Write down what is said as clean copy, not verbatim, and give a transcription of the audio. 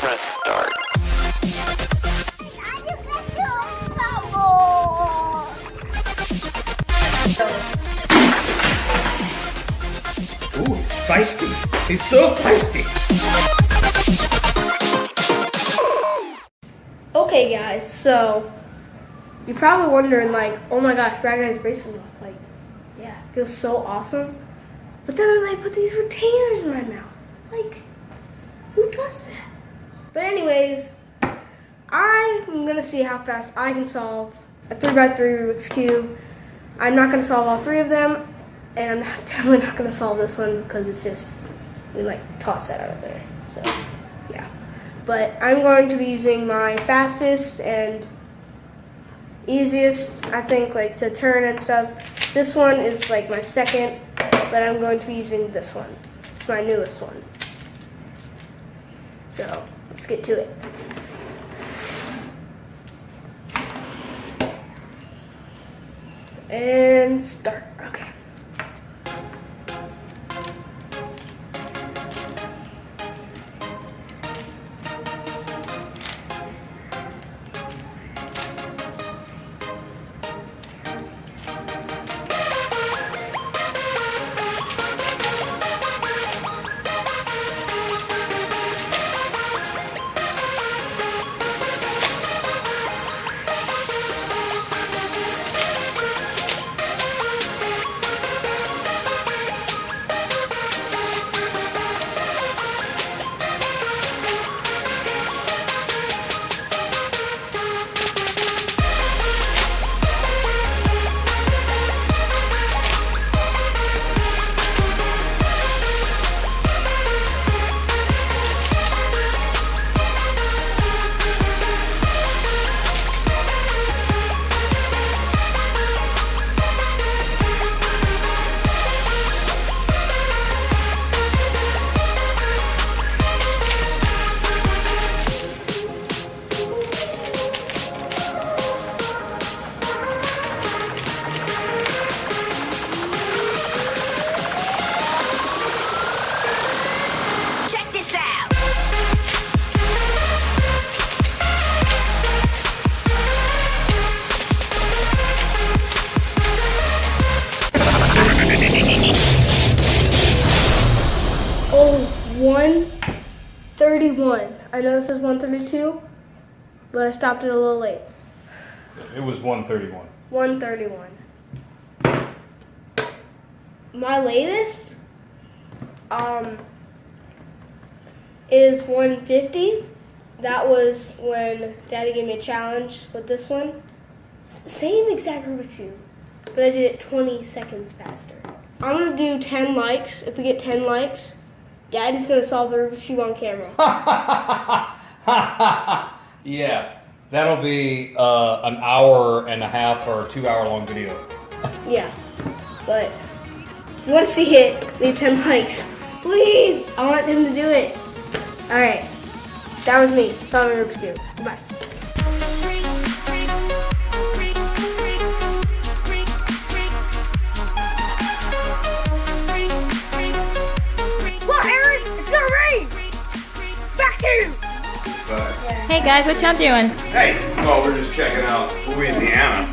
Press start. Ooh, he's feisty. He's so feisty. Okay, guys, so you're probably wondering, like, oh my gosh, Bad Guy's braces off. Like, yeah, it feels so awesome. But then I put these retainers in my mouth. Like, who does that? But anyways, I'm gonna see how fast I can solve a 3x3 Rubik's Cube. I'm not gonna solve all three of them, and I'm definitely not gonna solve this one because it's just, we like toss that out of there. So, yeah. But I'm going to be using my fastest and easiest, I think, like to turn and stuff. This one is like my second, but I'm going to be using this one. It's my newest one. So let's get to it. And start. Okay. Oh, 131. I know this is 132, but I stopped it a little late. It was 131. 131. My latest is 150. That was when Daddy gave me a challenge with this one. Same exact Rubik's Cube, but I did it 20 seconds faster. I'm gonna do 10 likes. If we get 10 likes, Daddy's gonna solve the Rubik's Cube on camera. Yeah, that'll be an hour and a half or 2 hour long video. Yeah, but if you want to see it, leave 10 likes. Please, I want him to do it. All right, that was me, solving Rubik's Cube. Goodbye. Hey guys, what y'all doing? Hey, well, we're just checking out Louisiana.